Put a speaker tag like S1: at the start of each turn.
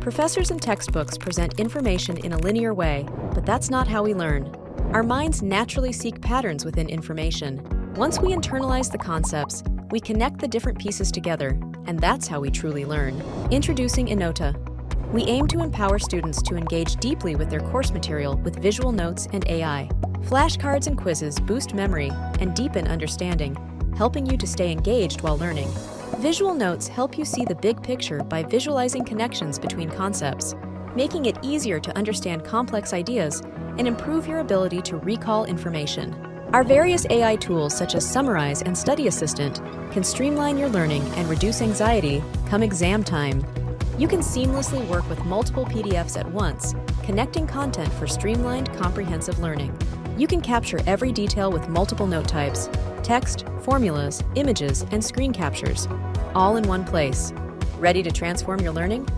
S1: Professors and textbooks present information in a linear way, but that's not how we learn. Our minds naturally seek patterns within information. Once we internalize the concepts, we connect the different pieces together, and that's how we truly learn. Introducing Innota. We aim to empower students to engage deeply with their course material with visual notes and AI. Flashcards and quizzes boost memory and deepen understanding, helping you to stay engaged while learning. Visual notes help you see the big picture by visualizing connections between concepts, making it easier to understand complex ideas and improve your ability to recall information. Our various AI tools such as Summarize and Study Assistant can streamline your learning and reduce anxiety come exam time. You can seamlessly work with multiple PDFs at once, connecting content for streamlined, comprehensive learning. You can capture every detail with multiple note types, text, formulas, images, and screen captures, all in one place. Ready to transform your learning?